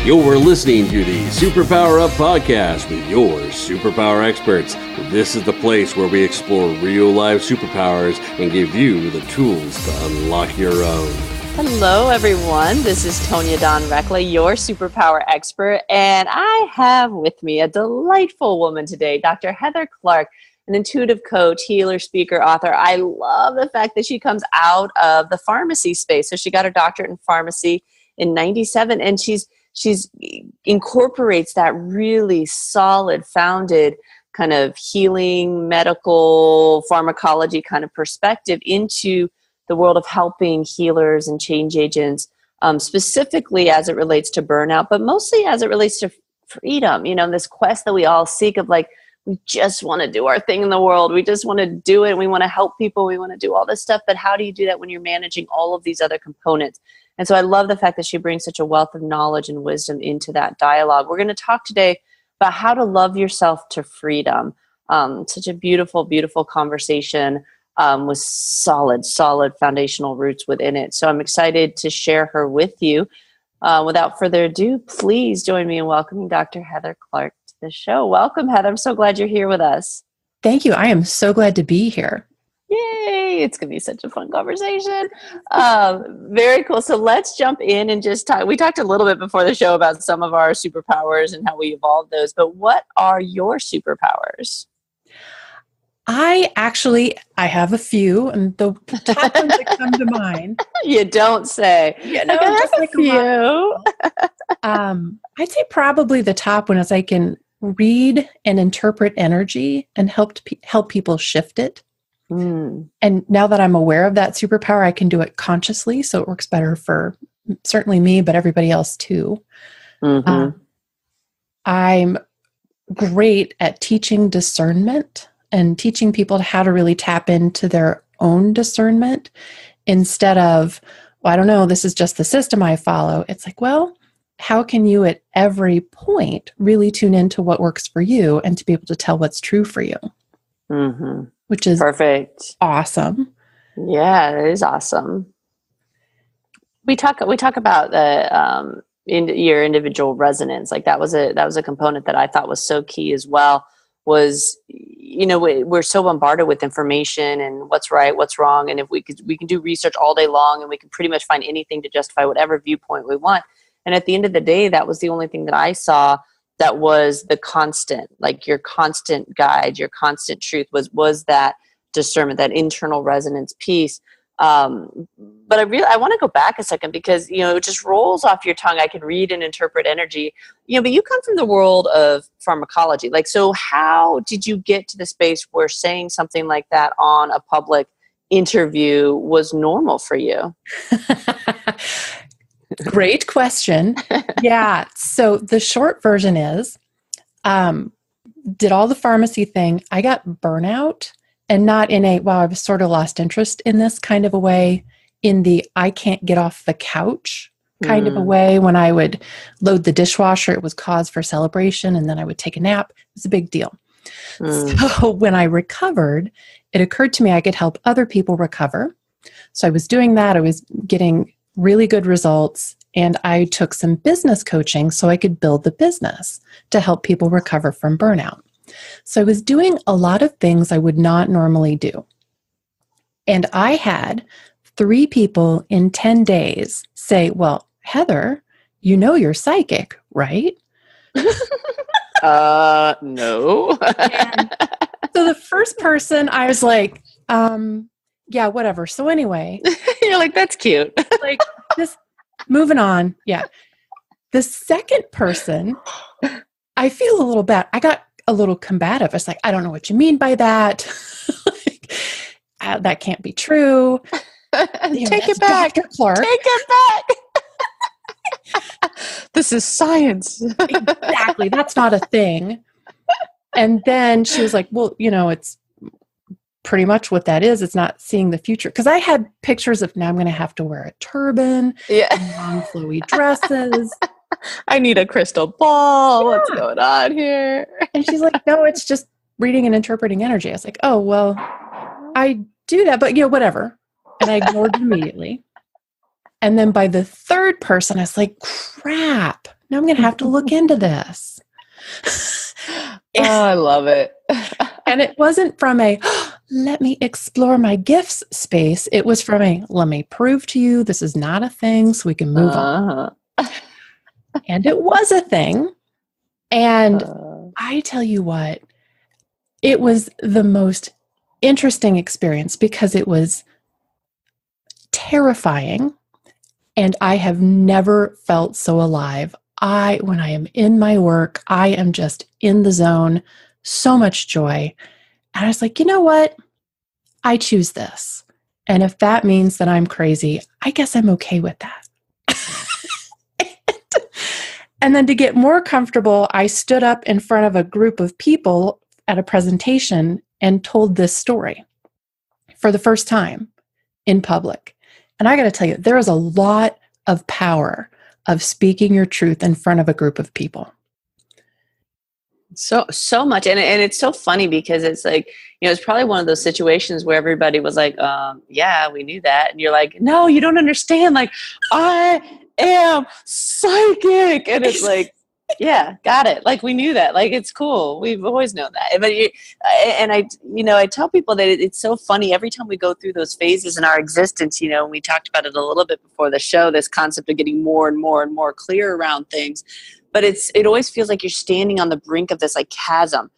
You're listening to the Superpower Up podcast with your superpower experts. This is the place where we explore real-life superpowers and give you the tools to unlock your own. Hello, everyone. This is Tonya Dawn Recla, your superpower expert, and I have with me a delightful woman today, Dr. Heather Clark, an intuitive coach, healer, speaker, author. I love the fact that she comes out of the pharmacy space. So she got her doctorate in pharmacy in 97, and she's incorporates that really solid, founded kind of healing, medical, pharmacology kind of perspective into the world of helping healers and change agents, specifically as it relates to burnout, but mostly as it relates to freedom. You know, this quest that we all seek of like, we just want to do our thing in the world. We just want to do it. We want to help people. We want to do all this stuff. But how do you do that when you're managing all of these other components? And so I love the fact that she brings such a wealth of knowledge and wisdom into that dialogue. We're going to talk today about how to love yourself to freedom. Such a beautiful, beautiful conversation with solid foundational roots within it. So I'm excited to share her with you. Without further ado, please join me in welcoming Dr. Heather Clark to the show. Welcome, Heather. I'm so glad you're here with us. Thank you. I am so glad to be here. Yay! It's going to be such a fun conversation. Very cool. So let's jump in and just talk. We talked a little bit before the show about some of our superpowers and how we evolved those, but what are your superpowers? I have a few, and the top ones that come to mind. You don't say. You know, just like a few. I'd say probably the top one is I can read and interpret energy and help people shift it. And now that I'm aware of that superpower, I can do it consciously, so it works better for certainly me, but everybody else too. Mm-hmm. I'm great at teaching discernment and teaching people how to really tap into their own discernment instead of, well, I don't know, this is just the system I follow. It's like, well, how can you at every point really tune into what works for you and to be able to tell what's true for you? Mm-hmm. Which is perfect. Awesome. Yeah, it is awesome. We talk about the your individual resonance. Like that was a component that I thought was so key as well. Was, you know, we're so bombarded with information and what's right, what's wrong, and if we can do research all day long and we can pretty much find anything to justify whatever viewpoint we want. And at the end of the day, that was the only thing that I saw that was the constant, like your constant guide, your constant truth was that discernment, that internal resonance piece. But I want to go back a second because, you know, it just rolls off your tongue. I can read and interpret energy, you know, but you come from the world of pharmacology. Like, so how did you get to the space where saying something like that on a public interview was normal for you? Great question. Yeah. So the short version is, did all the pharmacy thing. I got burnout, and not in a, well, I've sort of lost interest in this kind of a way, in the I can't get off the couch kind of a way. When I would load the dishwasher, it was cause for celebration, and then I would take a nap. It was a big deal. So when I recovered, it occurred to me I could help other people recover. So I was doing that. I was getting really good results, and I took some business coaching so I could build the business to help people recover from burnout. So I was doing a lot of things I would not normally do. And I had 3 people in 10 days say, well, Heather, you know you're psychic, right? No. So the first person, I was like, yeah, whatever. So anyway. You're like, that's cute. Like, just moving on. Yeah. The second person, I feel a little bad. I got a little combative. I was like, I don't know what you mean by that. Like, that can't be true. Take it back. Dr. Clark. Take it back. This is science. Exactly. That's not a thing. And then she was like, well, you know, it's pretty much what that is. It's not seeing the future. Because I had pictures of, now I'm going to have to wear a turban, long flowy dresses. I need a crystal ball. Yeah. What's going on here? And she's like, no, it's just reading and interpreting energy. I was like, oh, well, I do that, but you know, whatever. And I ignored it immediately. And then by the third person, I was like, crap, Now I'm going to have to look into this. Oh, I love it. And it wasn't from a, let me explore my gifts space. It was from a, let me prove to you this is not a thing so we can move on. And it was a thing. And I tell you what, it was the most interesting experience because it was terrifying. And I have never felt so alive. When I am in my work, I am just in the zone, so much joy. And I was like, you know what? I choose this. And if that means that I'm crazy, I guess I'm okay with that. And then to get more comfortable, I stood up in front of a group of people at a presentation and told this story for the first time in public. And I got to tell you, there is a lot of power of speaking your truth in front of a group of people. So much. And it's so funny because it's like, it's probably one of those situations where everybody was like, yeah, we knew that. And you're like, no, you don't understand. Like, I am psychic. And it's like, yeah, got it. Like, we knew that. Like, it's cool. We've always known that. But I tell people that it's so funny every time we go through those phases in our existence, and we talked about it a little bit before the show, this concept of getting more and more and more clear around things. But it always feels like you're standing on the brink of this like chasm.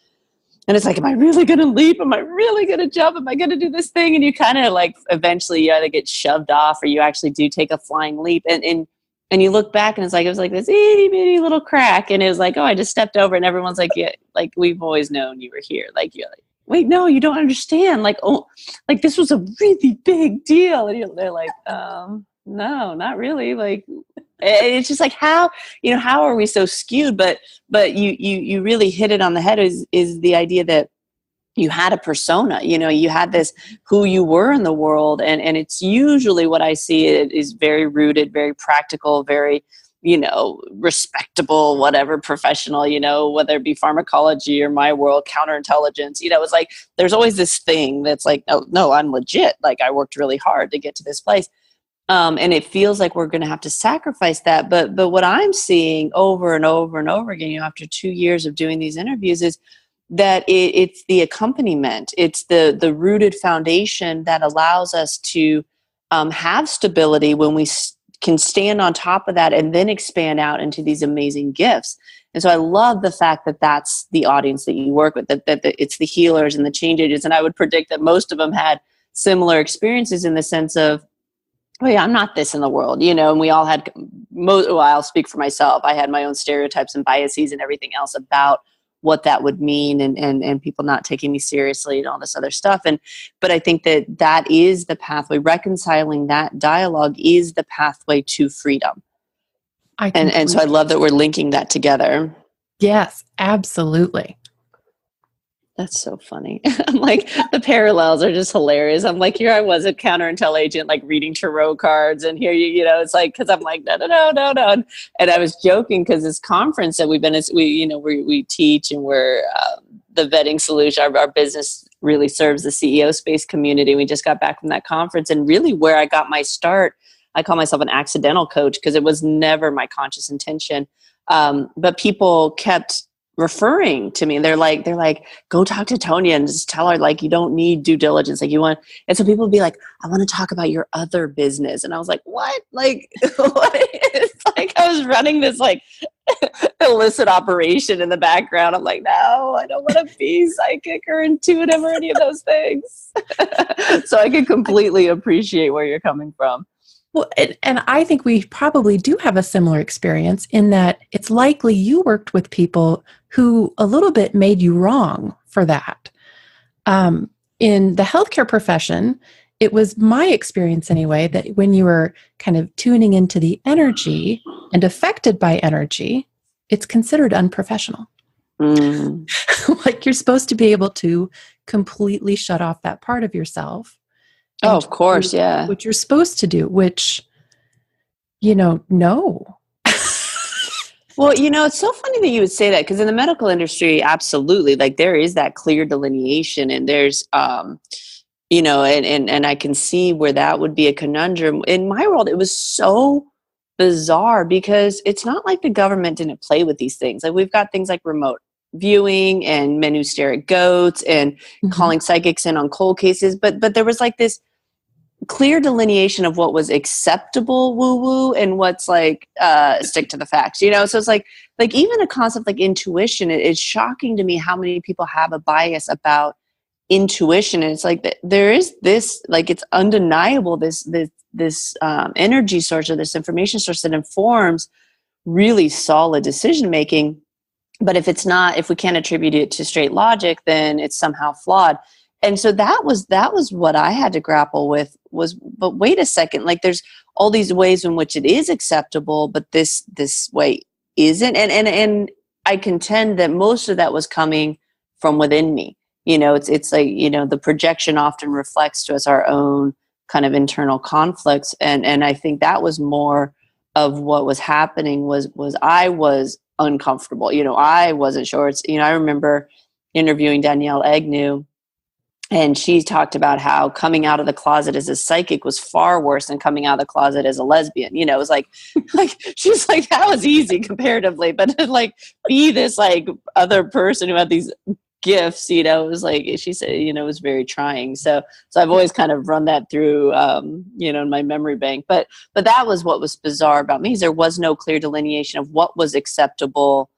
And it's like, am I really going to leap? Am I really going to jump? Am I going to do this thing? And you kind of like, eventually you either get shoved off or you actually do take a flying leap. And you look back and it was like this itty bitty little crack. And it was like, oh, I just stepped over. And everyone's like, yeah, like we've always known you were here. Like, you're like, wait, no, you don't understand. Like, oh, like this was a really big deal. And they're like, no, not really. Like, it's just like, how are we so skewed? But you really hit it on the head is the idea that you had a persona, you had this, who you were in the world. And it's usually what I see it is very rooted, very practical, very, respectable, whatever, professional, whether it be pharmacology or my world, counterintelligence, it's like, there's always this thing that's like, oh, no, I'm legit. Like I worked really hard to get to this place. And it feels like we're going to have to sacrifice that. But what I'm seeing over and over and over again, after 2 years of doing these interviews is that it's the accompaniment. It's the rooted foundation that allows us to have stability when we can stand on top of that and then expand out into these amazing gifts. And so I love the fact that that's the audience that you work with, that it's the healers and the change agents. And I would predict that most of them had similar experiences in the sense of, oh yeah, I'm not this in the world, and we all had, I'll speak for myself. I had my own stereotypes and biases and everything else about what that would mean and people not taking me seriously and all this other stuff. But I think that is the pathway. Reconciling that dialogue is the pathway to freedom. And so I love that we're linking that together. Yes, absolutely. That's so funny. I'm like, the parallels are just hilarious. I'm like, here I was a counterintel agent, like reading tarot cards, and here it's like, because I'm like, no. And I was joking because this conference that we've been, we teach and we're the vetting solution. Our business really serves the CEO space community. We just got back from that conference, and really where I got my start, I call myself an accidental coach because it was never my conscious intention. But people kept referring to me. They're like, go talk to Tonya and just tell her, like, you don't need due diligence. Like you want, and so people would be like, I want to talk about your other business. And I was like, what? Like, what? It's like, I was running this like illicit operation in the background. I'm like, no, I don't want to be psychic or intuitive or any of those things. So I can completely appreciate where you're coming from. Well, and I think we probably do have a similar experience in that it's likely you worked with people who a little bit made you wrong for that. In the healthcare profession, it was my experience anyway, that when you were kind of tuning into the energy and affected by energy, it's considered unprofessional. Like you're supposed to be able to completely shut off that part of yourself. Oh, of course, yeah. What you're supposed to do, which, no. Well, it's so funny that you would say that because in the medical industry, absolutely, like there is that clear delineation and there's, and I can see where that would be a conundrum. In my world, it was so bizarre because it's not like the government didn't play with these things. Like we've got things like remote viewing and men who stare at goats and calling psychics in on cold cases. But there was like this clear delineation of what was acceptable woo-woo and what's like stick to the facts, you know? So it's like even a concept like intuition, it's shocking to me how many people have a bias about intuition. And it's like there is this, like it's undeniable, this energy source or this information source that informs really solid decision making. But if we can't attribute it to straight logic, then it's somehow flawed. And so that was what I had to grapple with but wait a second, like there's all these ways in which it is acceptable, but this way isn't. And I contend that most of that was coming from within me. You know, it's like, you know, the projection often reflects to us our own kind of internal conflicts. And I think that was more of what was happening was I was uncomfortable. You know, I wasn't sure. It's, you know, I remember interviewing Danielle Agnew, and she talked about how coming out of the closet as a psychic was far worse than coming out of the closet as a lesbian. You know, it was like she's like, that was easy comparatively, but to like be this like other person who had these gifts, you know, it was like, she said, you know, it was very trying. So I've always kind of run that through, you know, in my memory bank, but that was what was bizarre about me, is there was no clear delineation of what was acceptable,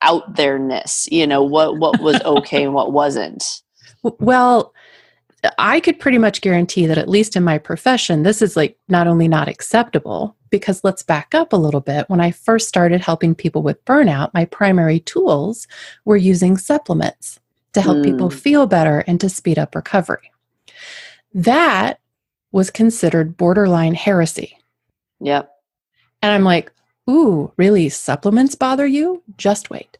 out there-ness, you know, what was okay and what wasn't. Well, I could pretty much guarantee that at least in my profession, this is like not only not acceptable, because let's back up a little bit. When I first started helping people with burnout, my primary tools were using supplements to help people feel better and to speed up recovery. That was considered borderline heresy. Yep. And I'm like, ooh, really? Supplements bother you? Just wait.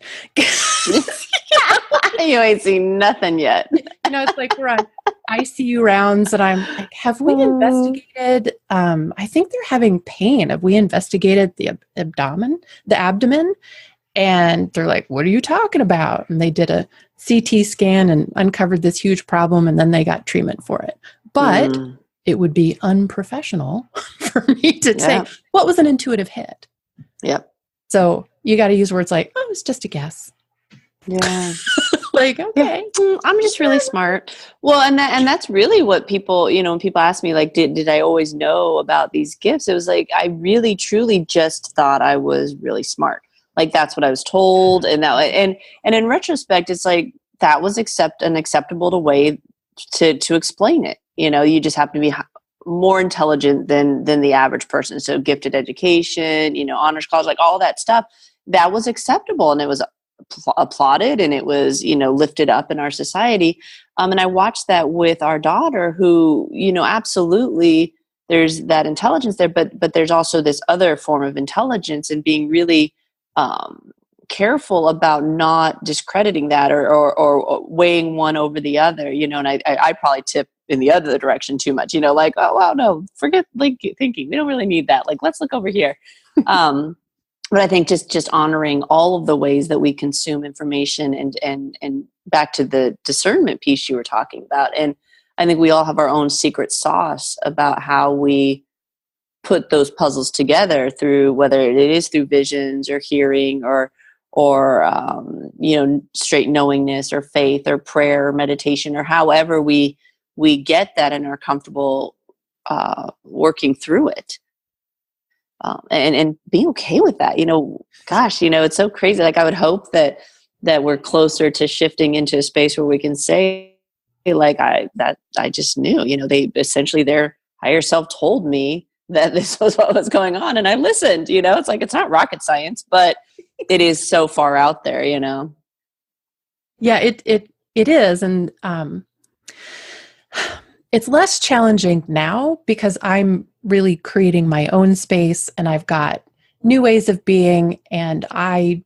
You ain't seen nothing yet. You know, it's like we're on ICU rounds and I'm like, have we investigated, I think they're having pain. Have we investigated the abdomen? And they're like, what are you talking about? And they did a CT scan and uncovered this huge problem, and then they got treatment for it. But it would be unprofessional for me to say, what was an intuitive hit? Yep. So you got to use words like, oh, it's just a guess. Yeah. Like, okay. I'm just really smart. Well, and that's really what people, you know, when people ask me, like, did I always know about these gifts? It was like, I really, truly just thought I was really smart. Like, that's what I was told. And in retrospect, it's like, that was an acceptable way to explain it. You know, you just have to be more intelligent than the average person. So gifted education, you know, honors college, like all that stuff, that was acceptable. And it was applauded and it was, you know, lifted up in our society. And I watched that with our daughter who, you know, absolutely there's that intelligence there, but there's also this other form of intelligence, and being really careful about not discrediting that or weighing one over the other, you know. And I probably tip in the other direction too much, you know, like, oh, wow, no, forget like thinking. We don't really need that. Like, let's look over here. But I think just honoring all of the ways that we consume information and back to the discernment piece you were talking about. And I think we all have our own secret sauce about how we put those puzzles together, through whether it is through visions or hearing or you know, straight knowingness or faith or prayer or meditation, or however we get that and are comfortable working through it. And be okay with that, you know. Gosh, you know, it's so crazy. Like, I would hope that we're closer to shifting into a space where we can say, like, I just knew, you know, their higher self told me that this was what was going on, and I listened. You know, it's like, it's not rocket science, but it is so far out there, you know. Yeah, it is, and it's less challenging now because I'm really creating my own space and I've got new ways of being, and I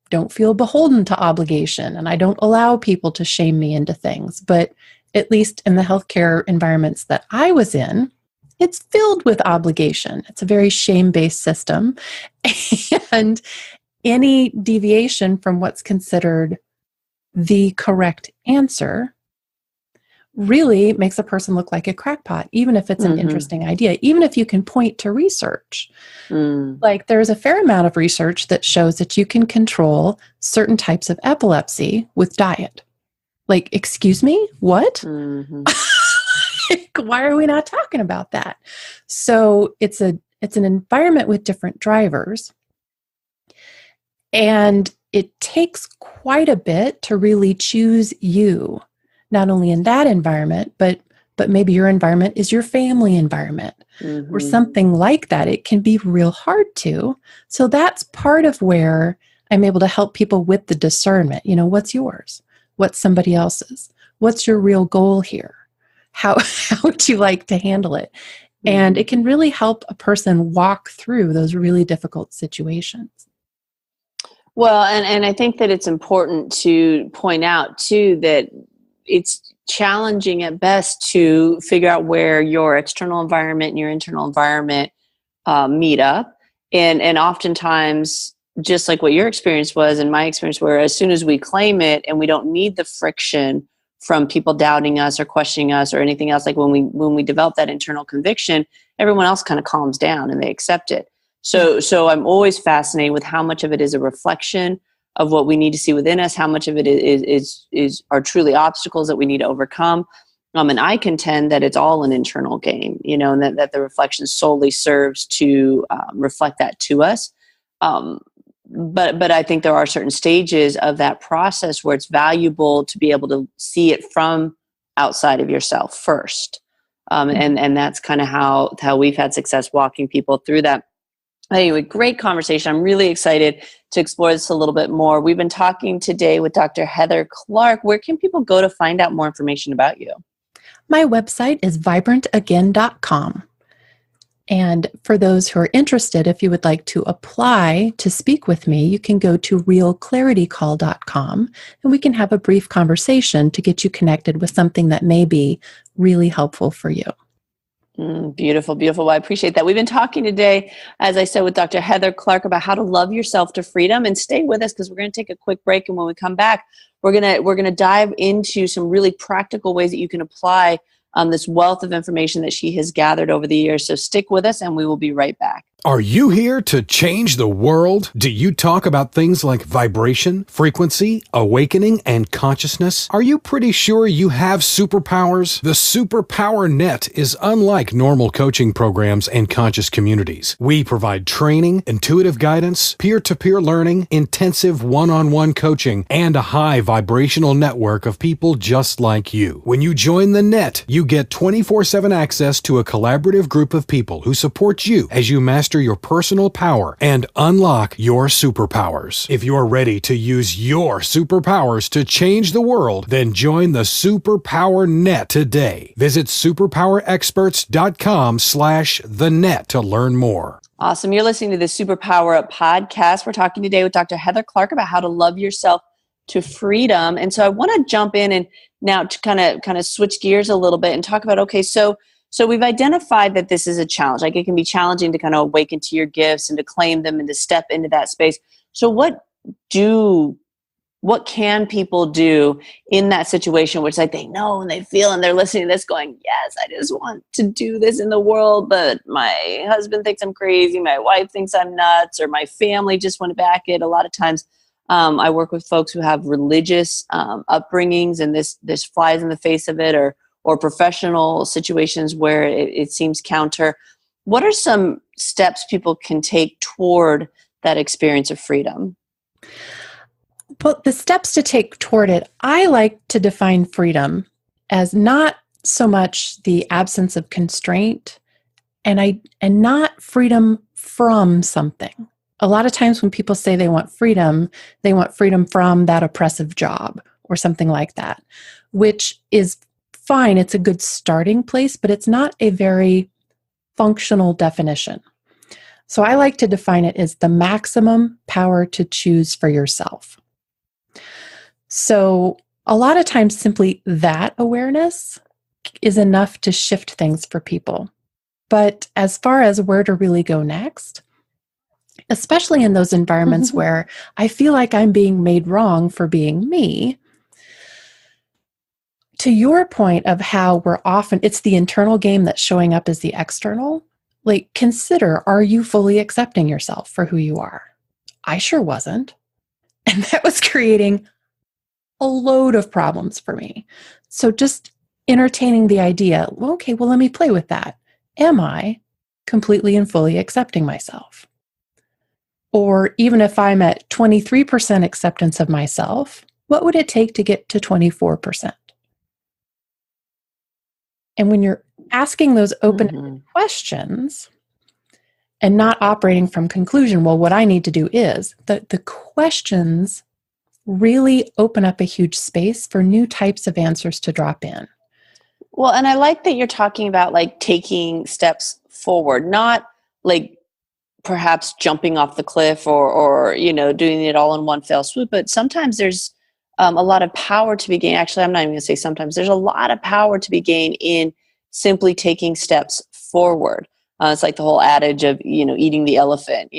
don't feel beholden to obligation, and I don't allow people to shame me into things. But at least in the healthcare environments that I was in, it's filled with obligation. It's a very shame-based system. And any deviation from what's considered the correct answer really makes a person look like a crackpot, even if it's an interesting idea, even if you can point to research. Like there's a fair amount of research that shows that you can control certain types of epilepsy with diet. Like, excuse me, what? Why are we not talking about that? So it's an environment with different drivers. And it takes quite a bit to really choose you, not only in that environment, but maybe your environment is your family environment or something like that. It can be real hard to. So that's part of where I'm able to help people with the discernment. You know, what's yours? What's somebody else's? What's your real goal here? How would you like to handle it? And it can really help a person walk through those really difficult situations. Well, and I think that it's important to point out too that it's challenging at best to figure out where your external environment and your internal environment meet up. And oftentimes, just like what your experience was and my experience, where as soon as we claim it and we don't need the friction from people doubting us or questioning us or anything else, like when we develop that internal conviction, everyone else kind of calms down and they accept it. So I'm always fascinated with how much of it is a reflection of what we need to see within us, how much of it are truly obstacles that we need to overcome. And I contend that it's all an internal game, you know, and that the reflection solely serves to reflect that to us. But I think there are certain stages of that process where it's valuable to be able to see it from outside of yourself first. And that's kind of how we've had success walking people through that. Anyway, great conversation. I'm really excited to explore this a little bit more. We've been talking today with Dr. Heather Clark. Where can people go to find out more information about you? My website is vibrantagain.com. And for those who are interested, if you would like to apply to speak with me, you can go to realclaritycall.com and we can have a brief conversation to get you connected with something that may be really helpful for you. Beautiful, beautiful. Well, I appreciate that. We've been talking today, as I said, with Dr. Heather Clark about how to love yourself to freedom. And stay with us because we're going to take a quick break. And when we come back, we're gonna dive into some really practical ways that you can apply this wealth of information that she has gathered over the years. So stick with us and we will be right back. Are you here to change the world? Do you talk about things like vibration, frequency, awakening, and consciousness? Are you pretty sure you have superpowers? The Superpower Net is unlike normal coaching programs and conscious communities. We provide training, intuitive guidance, peer-to-peer learning, intensive one-on-one coaching, and a high vibrational network of people just like you. When you join the net, you get 24/7 access to a collaborative group of people who support you as you master your personal power and unlock your superpowers. If you're ready to use your superpowers to change the world, then join the Superpower Net today. Visit superpowerexperts.com/thenet to learn more. Awesome. You're listening to the Superpower Up podcast. We're talking today with Dr. Heather Clark about how to love yourself to freedom. And so I want to jump in and now to kind of switch gears a little bit and talk about, okay, so we've identified that this is a challenge. Like it can be challenging to kind of awaken to your gifts and to claim them and to step into that space. So what can people do in that situation, which like they know and they feel and they're listening to this going, yes, I just want to do this in the world, but my husband thinks I'm crazy, my wife thinks I'm nuts, or my family just want to back it. A lot of times I work with folks who have religious upbringings and this flies in the face of it, or professional situations where it seems counter. What are some steps people can take toward that experience of freedom? Well, the steps to take toward it, I like to define freedom as not so much the absence of constraint and not freedom from something. A lot of times when people say they want freedom from that oppressive job or something like that, which is fine. It's a good starting place, but it's not a very functional definition. So I like to define it as the maximum power to choose for yourself. So a lot of times simply that awareness is enough to shift things for people. But as far as where to really go next, especially in those environments where I feel like I'm being made wrong for being me, to your point of how we're often, it's the internal game that's showing up as the external, like consider, are you fully accepting yourself for who you are? I sure wasn't. And that was creating a load of problems for me. So just entertaining the idea, well, okay, well, let me play with that. Am I completely and fully accepting myself? Or even if I'm at 23% acceptance of myself, what would it take to get to 24%? And when you're asking those open questions and not operating from conclusion, well, what I need to do is, the questions really open up a huge space for new types of answers to drop in. Well, and I like that you're talking about like taking steps forward, not like perhaps jumping off the cliff or doing it all in one fell swoop, but sometimes there's a lot of power to be gained. Actually, I'm not even going to say sometimes. There's a lot of power to be gained in simply taking steps forward. It's like the whole adage of, eating the elephant,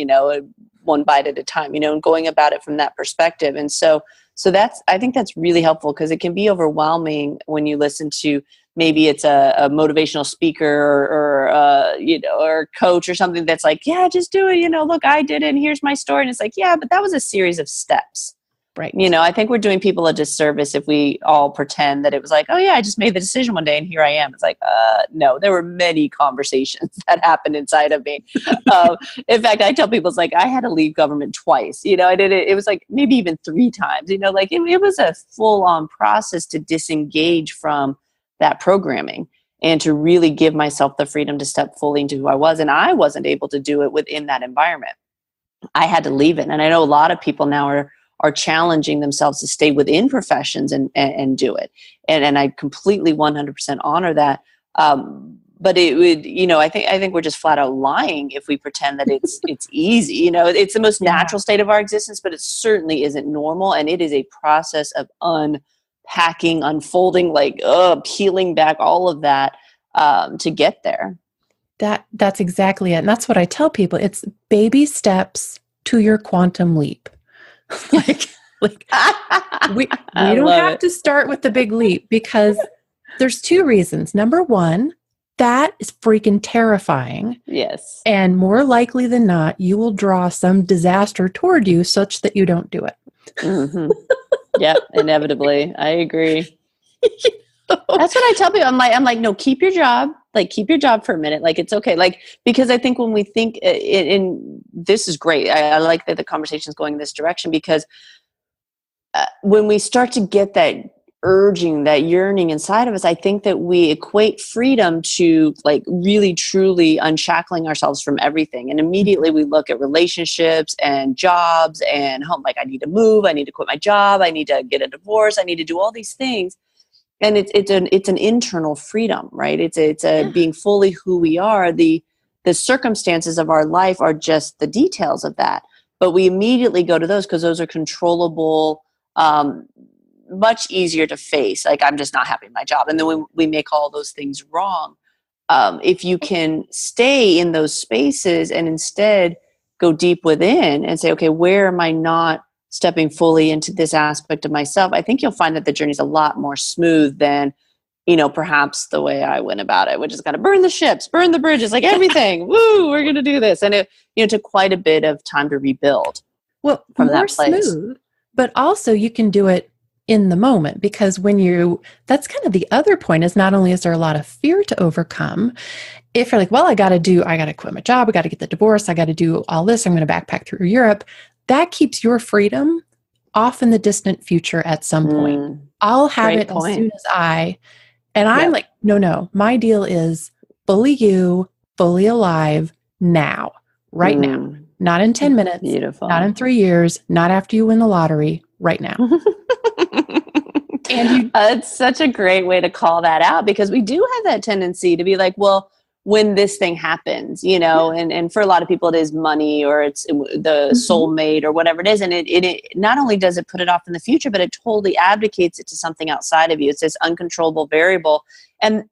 one bite at a time, and going about it from that perspective. And so I think that's really helpful because it can be overwhelming when you listen to, maybe it's a motivational speaker or a coach or something that's like, yeah, just do it. Look, I did it and here's my story. And it's like, yeah, but that was a series of steps. Right. I think we're doing people a disservice if we all pretend that it was like, oh yeah, I just made the decision one day and here I am. It's like, no, there were many conversations that happened inside of me. In fact, I tell people, it's like, I had to leave government twice. I did it. It was like maybe even 3 times, like it was a full on process to disengage from that programming and to really give myself the freedom to step fully into who I was. And I wasn't able to do it within that environment. I had to leave it. And I know a lot of people now are challenging themselves to stay within professions and do it. And I completely 100% honor that. But it would, I think we're just flat out lying if we pretend that it's easy. It's the most natural state of our existence, but it certainly isn't normal. And it is a process of unpacking, unfolding, peeling back all of that to get there. That's exactly it. And that's what I tell people. It's baby steps to your quantum leap. we don't have to start with the big leap because there's 2 reasons. Number 1, that is freaking terrifying. Yes. And more likely than not, you will draw some disaster toward you such that you don't do it. Mm-hmm. Yep, inevitably. I agree. That's what I tell people. I'm like, no, keep your job. Keep your job for a minute. It's okay. Because I think when we think in this is great. I like that the conversation is going in this direction because when we start to get that urging, that yearning inside of us, I think that we equate freedom to really truly unshackling ourselves from everything. And immediately we look at relationships and jobs and home. I need to move. I need to quit my job. I need to get a divorce. I need to do all these things. And it's an internal freedom, right? It's being fully who we are. The circumstances of our life are just the details of that. But we immediately go to those because those are controllable, much easier to face. I'm just not happy in my job. And then we make all those things wrong. If you can stay in those spaces and instead go deep within and say, okay, where am I not stepping fully into this aspect of myself, I think you'll find that the journey is a lot more smooth than, perhaps the way I went about it, which is kind of burn the ships, burn the bridges, everything. Woo, we're going to do this. And it, took quite a bit of time to rebuild. Well, from more that place. Smooth, but also you can do it in the moment because that's kind of the other point is not only is there a lot of fear to overcome, if you're like, well, I got to quit my job. I got to get the divorce. I got to do all this. I'm going to backpack through Europe. That keeps your freedom off in the distant future at some point. I'll have it as soon as I'm like, no, my deal is fully you, fully alive now, right now, not in 10 minutes, Beautiful. Not in 3 years, not after you win the lottery, right now. And it's such a great way to call that out because we do have that tendency to be like, well, when this thing happens, and for a lot of people it is money or it's the soulmate or whatever it is. And it not only does it put it off in the future, but it totally abdicates it to something outside of you. It's this uncontrollable variable. And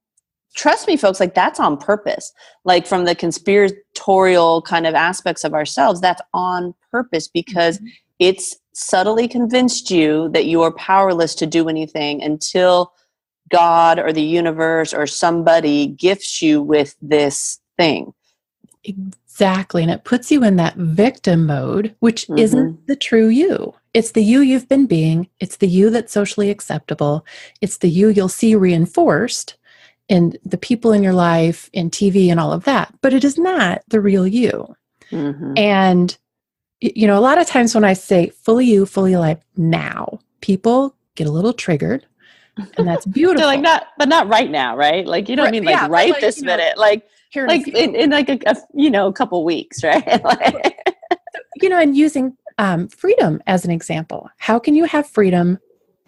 trust me, folks, that's on purpose. From the conspiratorial kind of aspects of ourselves, that's on purpose because it's subtly convinced you that you are powerless to do anything until God or the universe or somebody gifts you with this thing. Exactly. And it puts you in that victim mode, which isn't the true you. It's the you you've been being. It's the you that's socially acceptable. It's the you you'll see reinforced in the people in your life, in TV and all of that. But it is not the real you. And, you know, a lot of times when I say fully you, fully alive now, people get a little triggered. And that's beautiful. So like but not right now, right? Like you don't mean like right this minute, like in like a you know, a couple weeks, right? Like, you know, and using freedom as an example. How can you have freedom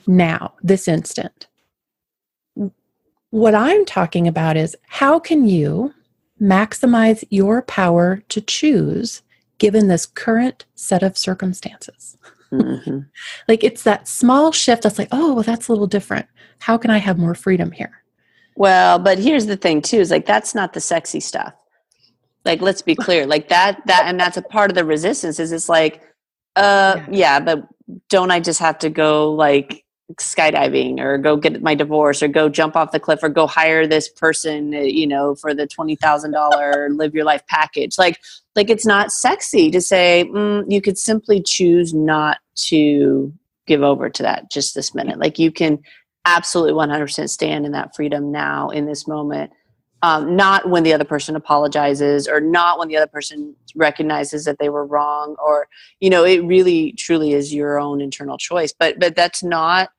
now, this instant? What I'm talking about is how can you maximize your power to choose given this current set of circumstances? Like it's that small shift that's like, oh, well, that's a little different. How can I have more freedom here? Well, but here's the thing too, is like, that's not the sexy stuff. Like, let's be clear, like that, and that's a part of the resistance is it's like, yeah, but don't I just have to go like skydiving or go get my divorce or go jump off the cliff or go hire this person, you know, for the $20,000 live your life package. Like it's not sexy to say, you could simply choose not to give over to that just this minute. Like you can absolutely 100% stand in that freedom now in this moment. Not when the other person apologizes or not when the other person recognizes that they were wrong or, you know, it really truly is your own internal choice, but that's not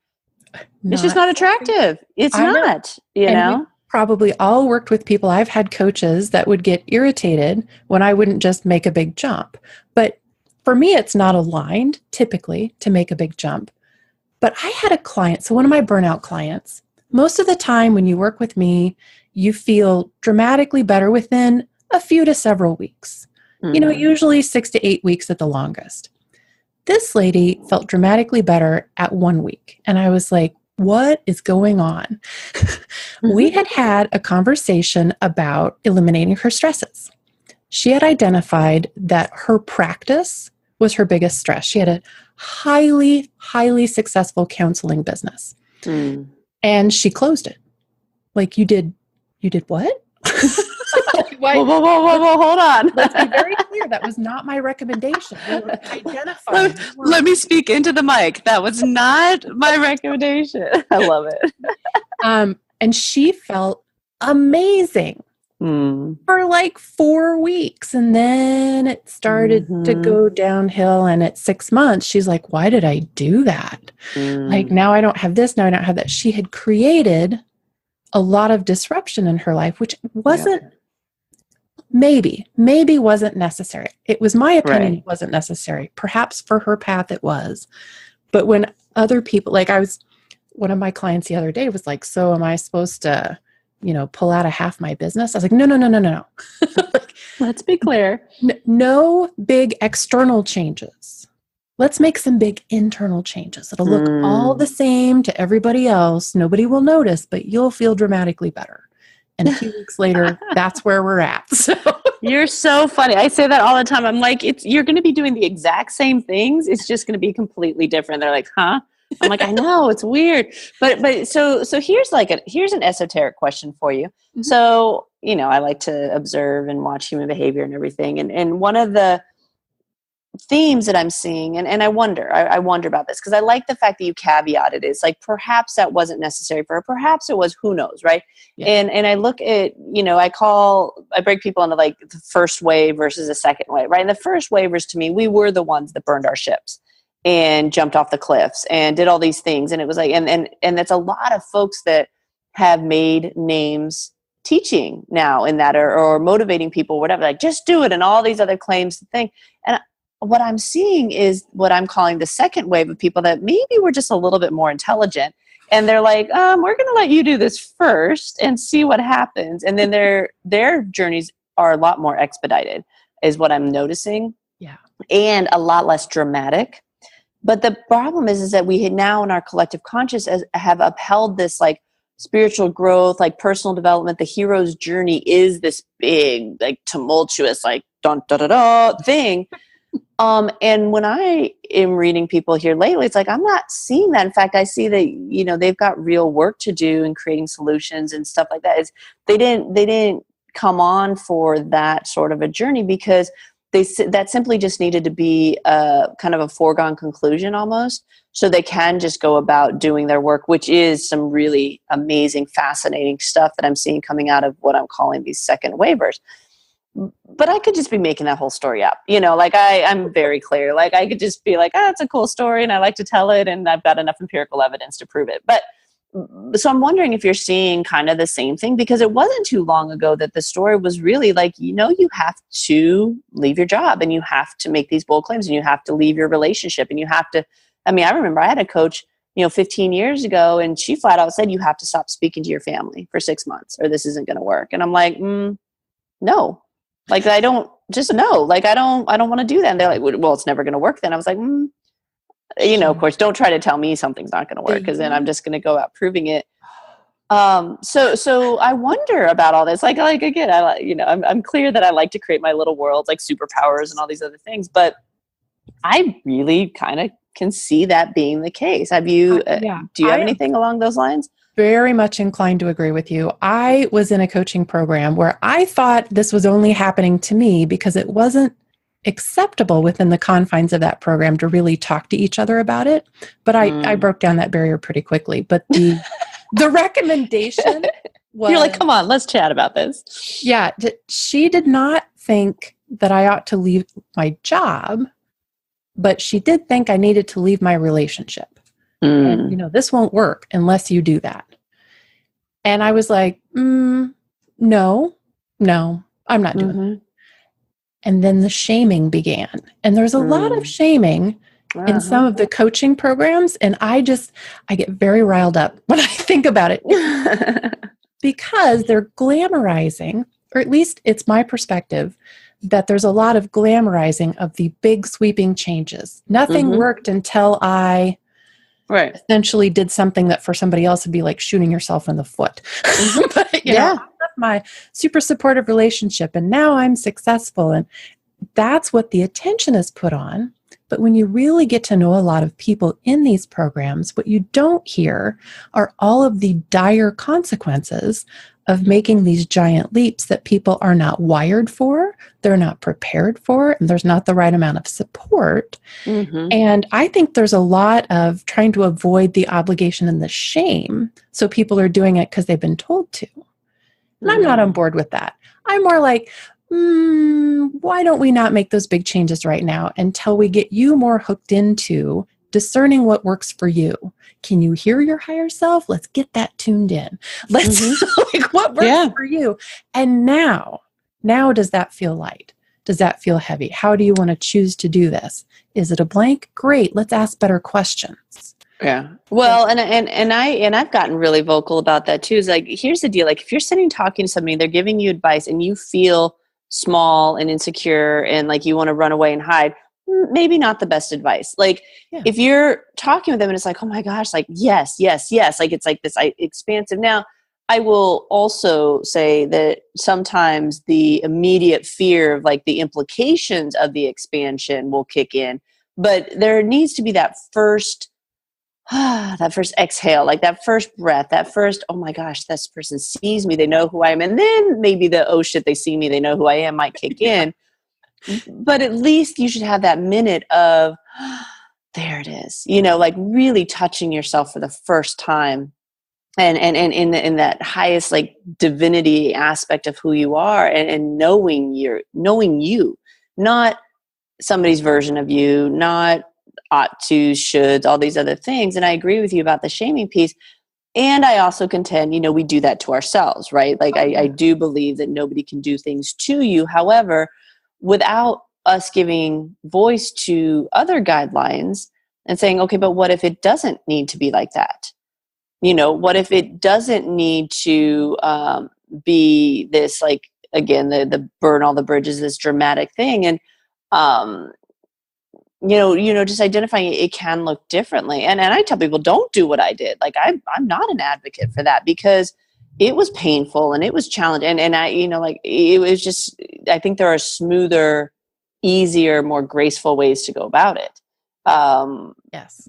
it's just not attractive. It's not, you know? Probably all worked with people. I've had coaches that would get irritated when I wouldn't just make a big jump. But for me, it's not aligned typically to make a big jump. But I had a client, so one of my burnout clients, most of the time when you work with me, you feel dramatically better within a few to several weeks. You know, usually 6 to 8 weeks at the longest. This lady felt dramatically better at 1 week. And I was like, what is going on? We had a conversation about eliminating her stresses. She had identified that her practice was her biggest stress. She had a highly, highly successful counseling business. And she closed it. Like, you did what? Whoa, hold on. Let's be very clear. That was not my recommendation. We were identifying. Let me speak into the mic. That was not my recommendation. I love it. And she felt amazing for like 4 weeks. And then it started to go downhill. And at 6 months, she's like, why did I do that? Like, now I don't have this. Now I don't have that. She had created a lot of disruption in her life, which wasn't maybe wasn't necessary. It was my opinion. It wasn't necessary. Perhaps for her path it was. But when other people, like one of my clients the other day was like, so am I supposed to, you know, pull out of half my business? I was like, no. Like, let's be clear. No big external changes. Let's make some big internal changes. It'll look all the same to everybody else. Nobody will notice, but you'll feel dramatically better. And a few weeks later, that's where we're at. So you're so funny. I say that all the time. I'm like, you're going to be doing the exact same things. It's just going to be completely different. They're like, huh? I'm like, I know, it's weird. But so here's an esoteric question for you. So, you know, I like to observe and watch human behavior and everything. And one of the themes that I'm seeing, and I wonder about this because I like the fact that you caveated is like, perhaps that wasn't necessary for her. Perhaps it was, who knows, right? Yeah. And I look at, you know, I break people into like the first wave versus the second wave, right? And the first wavers, to me, we were the ones that burned our ships and jumped off the cliffs and did all these things. And it was like, and that's a lot of folks that have made names teaching now in that or motivating people, whatever, like just do it and all these other claims to think. And what I'm seeing is what I'm calling the second wave of people that maybe were just a little bit more intelligent. And they're like, we're going to let you do this first and see what happens. And then their journeys are a lot more expedited is what I'm noticing. Yeah. And a lot less dramatic. But the problem is that we now in our collective consciousness have upheld this like spiritual growth, like personal development. The hero's journey is this big, like tumultuous, like dun da da da thing. And when I am reading people here lately, it's like, I'm not seeing that. In fact, I see that, they've got real work to do in creating solutions and stuff like that. They didn't come on for that sort of a journey because that simply just needed to be a kind of a foregone conclusion almost. So they can just go about doing their work, which is some really amazing, fascinating stuff that I'm seeing coming out of what I'm calling these second waivers. But I could just be making that whole story up. I'm very clear. Like I could just be like, it's a cool story and I like to tell it and I've got enough empirical evidence to prove it. But so I'm wondering if you're seeing kind of the same thing, because it wasn't too long ago that the story was really like, you have to leave your job and you have to make these bold claims and you have to leave your relationship and you have to, I remember I had a coach, 15 years ago, and she flat out said, you have to stop speaking to your family for 6 months or this isn't going to work. And I'm like, no. Like, I don't want to do that. And they're like, well, it's never going to work then. I was like, of course, don't try to tell me something's not going to work because then I'm just going to go out proving it. So I wonder about all this. Like again, I'm clear that I like to create my little worlds, like superpowers and all these other things, but I really kind of can see that being the case. Have you, do you have anything along those lines? Very much inclined to agree with you. I was in a coaching program where I thought this was only happening to me because it wasn't acceptable within the confines of that program to really talk to each other about it. But I broke down that barrier pretty quickly. But the recommendation was... You're like, come on, let's chat about this. Yeah. She did not think that I ought to leave my job, but she did think I needed to leave my relationship. And, this won't work unless you do that. And I was like, no, I'm not doing that. And then the shaming began. And there's a lot of shaming in some of the coaching programs. And I get very riled up when I think about it because they're glamorizing, or at least it's my perspective, that there's a lot of glamorizing of the big sweeping changes. Nothing worked until I essentially did something that for somebody else would be like shooting yourself in the foot. But, I left my super supportive relationship and now I'm successful. And that's what the attention is put on. But when you really get to know a lot of people in these programs, what you don't hear are all of the dire consequences of making these giant leaps that people are not wired for, they're not prepared for, and there's not the right amount of support. And I think there's a lot of trying to avoid the obligation and the shame. So people are doing it because they've been told to. And I'm not on board with that. I'm more like, why don't we not make those big changes right now until we get you more hooked into discerning what works for you? Can you hear your higher self? Let's get that tuned in. Let's like what works for you. And now does that feel light? Does that feel heavy? How do you want to choose to do this? Is it a blank? Great. Let's ask better questions. Yeah. Well, and I've gotten really vocal about that too. Is like, here's the deal. Like if you're sitting talking to somebody, they're giving you advice and you feel small and insecure and like you want to run away and hide, maybe not the best advice. Like if you're talking with them and it's like, oh my gosh, like, yes. Like it's like this expansive. Now, I will also say that sometimes the immediate fear of like the implications of the expansion will kick in, but there needs to be that first exhale, like that first breath, that first, oh my gosh, this person sees me, they know who I am. And then maybe the, oh shit, they see me, they know who I am might kick in. But at least you should have that minute of, there it is, like really touching yourself for the first time. And in that highest like divinity aspect of who you are and knowing you, not somebody's version of you, not ought to, should, all these other things. And I agree with you about the shaming piece. And I also contend, we do that to ourselves, right? Like I do believe that nobody can do things to you. However, without us giving voice to other guidelines and saying, okay, but what if it doesn't need to be like that? What if it doesn't need to be this, like, again, the burn all the bridges, this dramatic thing. And, just identifying it can look differently. And I tell people, don't do what I did. Like, I'm not an advocate for that because it was painful and it was challenging. And I, it was just, I think there are smoother easier, more graceful ways to go about it. Yes.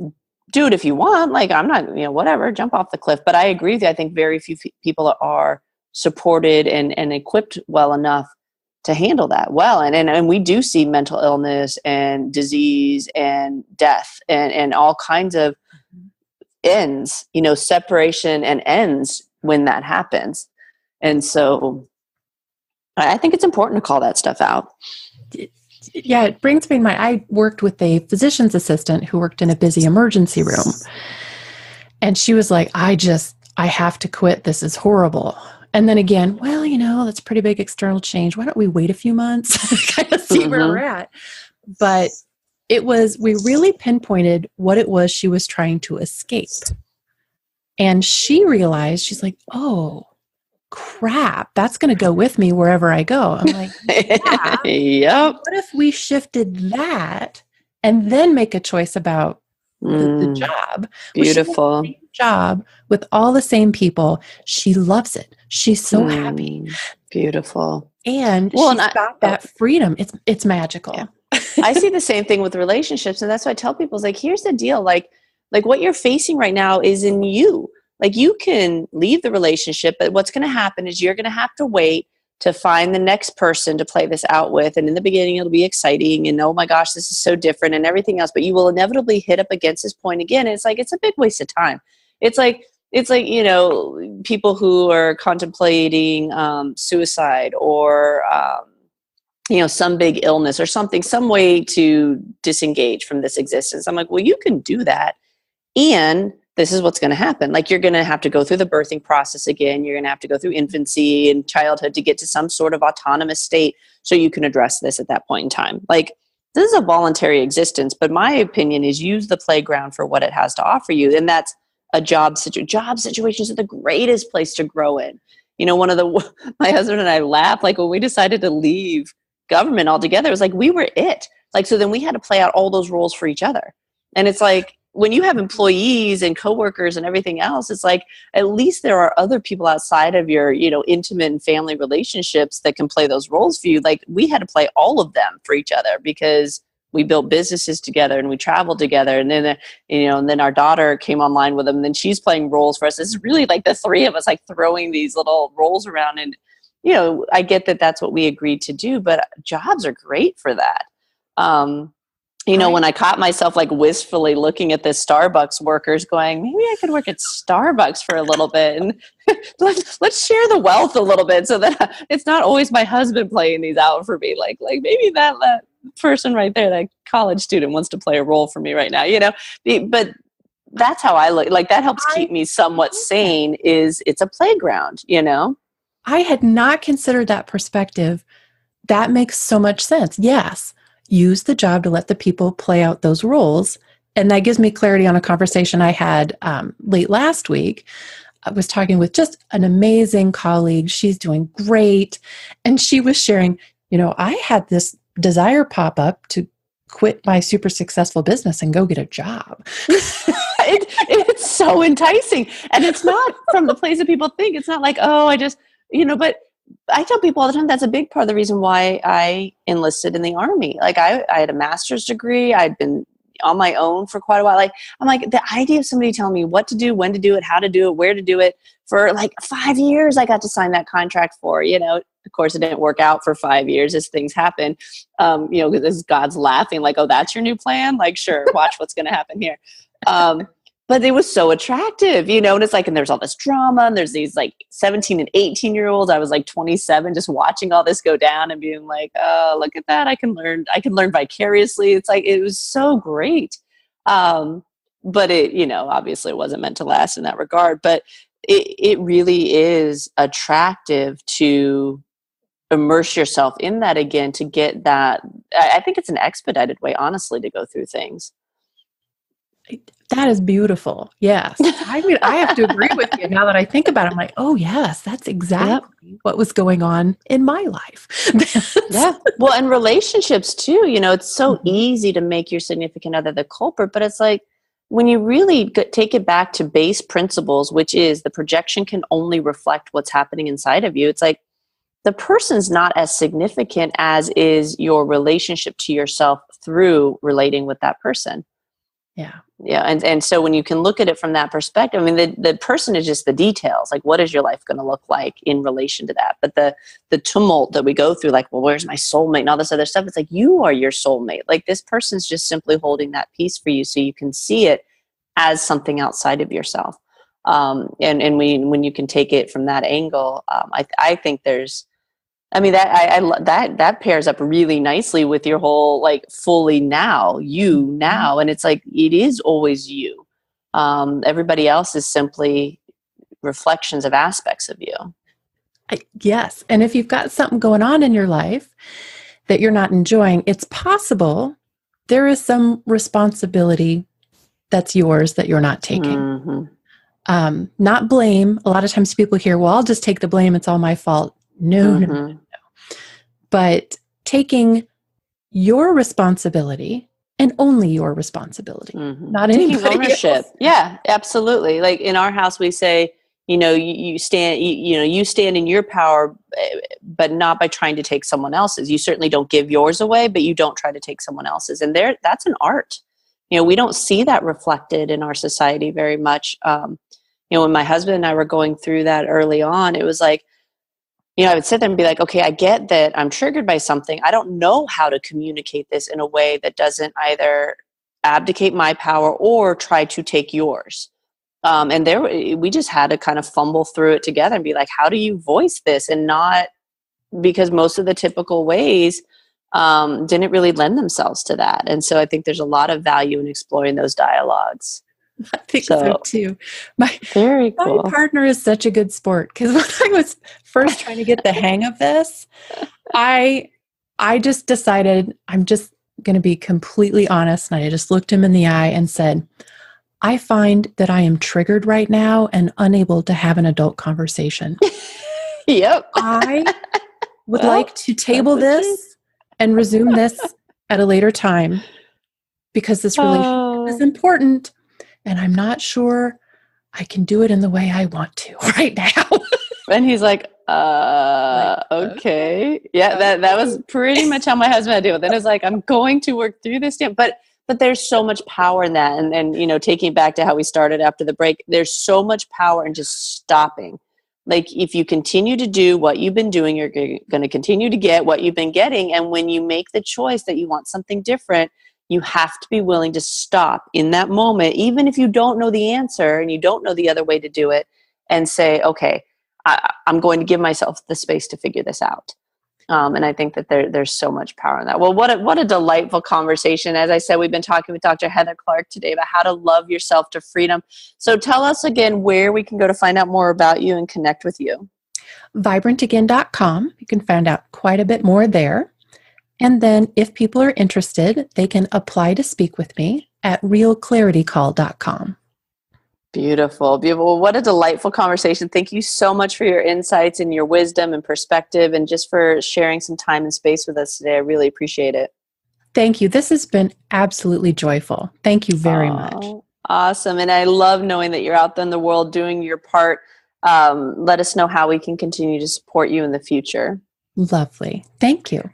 Do it if you want. Like, I'm not, whatever, jump off the cliff. But I agree with you. I think very few people are supported and equipped well enough to handle that well. And we do see mental illness and disease and death and all kinds of ends, separation and ends when that happens. And so I think it's important to call that stuff out. Yeah, it brings me to mind. I worked with a physician's assistant who worked in a busy emergency room. And she was like, I have to quit. This is horrible. And then again, well, that's a pretty big external change. Why don't we wait a few months to kind of see where we're at? But we really pinpointed what it was she was trying to escape. And she realized, she's like, oh, crap, that's going to go with me wherever I go. I'm like, yeah. Yep. What if we shifted that and then make a choice about the job? Beautiful. Job with all the same people. She loves it. She's so happy. Beautiful. And she's got that freedom. It's magical. Yeah. I see the same thing with relationships. And that's why I tell people, is like, here's the deal. Like what you're facing right now is in you. Like, you can leave the relationship, but what's going to happen is you're going to have to wait to find the next person to play this out with. And in the beginning, it'll be exciting and, oh my gosh, this is so different and everything else. But you will inevitably hit up against this point again. And it's like, it's a big waste of time. It's like, people who are contemplating suicide or, some big illness or something, some way to disengage from this existence. I'm like, well, you can do that. And this is what's going to happen. Like, you're going to have to go through the birthing process again. You're going to have to go through infancy and childhood to get to some sort of autonomous state so you can address this at that point in time. Like, this is a voluntary existence, but my opinion is use the playground for what it has to offer you. And that's a job situation. Job situations are the greatest place to grow in. My husband and I laughed, like, when we decided to leave government altogether, it was like, we were it. Like, so then we had to play out all those roles for each other. And it's like, when you have employees and coworkers and everything else, it's like, at least there are other people outside of your, intimate and family relationships that can play those roles for you. Like, we had to play all of them for each other because we built businesses together and we traveled together. And then, and then our daughter came online with them. And then she's playing roles for us. It's really like the three of us, like, throwing these little roles around. And, I get that that's what we agreed to do, but jobs are great for that. When I caught myself, like, wistfully looking at the Starbucks workers going, maybe I could work at Starbucks for a little bit and let's share the wealth a little bit so that it's not always my husband playing these out for me. Like maybe that person right there, that college student, wants to play a role for me right now, but that's how I look. Like, that helps keep me somewhat sane. It's a playground, I had not considered that perspective. That makes so much sense. Yes. Use the job to let the people play out those roles. And that gives me clarity on a conversation I had late last week. I was talking with just an amazing colleague. She's doing great. And she was sharing, I had this desire pop up to quit my super successful business and go get a job. It's so enticing. And it's not from the place that people think. It's not like, oh, I just, but I tell people all the time, that's a big part of the reason why I enlisted in the Army. Like, I had a master's degree. I'd been on my own for quite a while. Like, I'm like, the idea of somebody telling me what to do, when to do it, how to do it, where to do it, for like 5 years, I got to sign that contract for, of course it didn't work out for 5 years as things happen. Because God's laughing like, oh, that's your new plan? Like, sure, watch what's going to happen here. But it was so attractive, and it's like, and there's all this drama, and there's these like 17 and 18-year-olds. I was like 27, just watching all this go down and being like, oh, look at that. I can learn vicariously. It's like, it was so great. But it, obviously it wasn't meant to last in that regard, but it really is attractive to immerse yourself in that again, to get that. I think it's an expedited way, honestly, to go through things. That is beautiful. Yes. I have to agree with you now that I think about it. I'm like, oh yes, that's exactly what was going on in my life. Yeah. Well, and relationships too, it's so easy to make your significant other the culprit, but it's like, when you really take it back to base principles, which is the projection can only reflect what's happening inside of you. It's like, the person's not as significant as is your relationship to yourself through relating with that person. Yeah. Yeah. And so when you can look at it from that perspective, I mean, the person is just the details. Like, what is your life going to look like in relation to that? But the tumult that we go through, like, well, where's my soulmate and all this other stuff? It's like, you are your soulmate. Like, this person's just simply holding that piece for you so you can see it as something outside of yourself. And when you can take it from that angle, I think there's, I mean, that pairs up really nicely with your whole, like, fully now, you now. And it's like, it is always you. Everybody else is simply reflections of aspects of you. Yes. And if you've got something going on in your life that you're not enjoying, it's possible there is some responsibility that's yours that you're not taking. Mm-hmm. Not blame. A lot of times people hear, well, I'll just take the blame. It's all my fault. No, Mm-hmm. no. But taking your responsibility and only your responsibility, not taking anybody ownership. else. Yeah, absolutely. Like in our house, we say, you stand in your power, but not by trying to take someone else's. You certainly don't give yours away, but you don't try to take someone else's. And that's an art. We don't see that reflected in our society very much. When my husband and I were going through that early on, it was like, I would sit there and be like, okay, I get that I'm triggered by something. I don't know how to communicate this in a way that doesn't either abdicate my power or try to take yours. And we just had to kind of fumble through it together and be like, how do you voice this? And not, because most of the typical ways didn't really lend themselves to that. And so I think there's a lot of value in exploring those dialogues. I think so too. Very cool. My partner is such a good sport, because when I was first trying to get the hang of this, I just decided I'm just going to be completely honest. And I just looked him in the eye and said, I find that I am triggered right now and unable to have an adult conversation. Yep. I would like to table this and resume this at a later time, because this relationship is important. And I'm not sure I can do it in the way I want to right now. And he's like, okay. Yeah, that was pretty much how my husband had to do it. Then it's like, I'm going to work through this. But there's so much power in that. And taking it back to how we started after the break, there's so much power in just stopping. Like, if you continue to do what you've been doing, you're going to continue to get what you've been getting. And when you make the choice that you want something different, you have to be willing to stop in that moment, even if you don't know the answer and you don't know the other way to do it, and say, okay, I'm going to give myself the space to figure this out. And I think that there's so much power in that. Well, what a delightful conversation. As I said, we've been talking with Dr. Heather Clark today about how to love yourself to freedom. So tell us again where we can go to find out more about you and connect with you. vibrantagain.com. You can find out quite a bit more there. And then if people are interested, they can apply to speak with me at realclaritycall.com. Beautiful, beautiful. What a delightful conversation. Thank you so much for your insights and your wisdom and perspective, and just for sharing some time and space with us today. I really appreciate it. Thank you. This has been absolutely joyful. Thank you very much. Awesome. And I love knowing that you're out there in the world doing your part. Let us know how we can continue to support you in the future. Lovely. Thank you.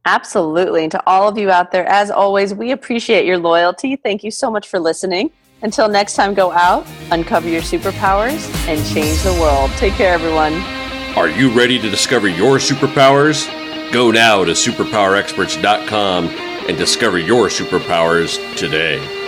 Absolutely. And to all of you out there, as always, we appreciate your loyalty. Thank you so much for listening. Until next time, go out, uncover your superpowers, and change the world. Take care, everyone. Are you ready to discover your superpowers? Go now to superpowerexperts.com and discover your superpowers today.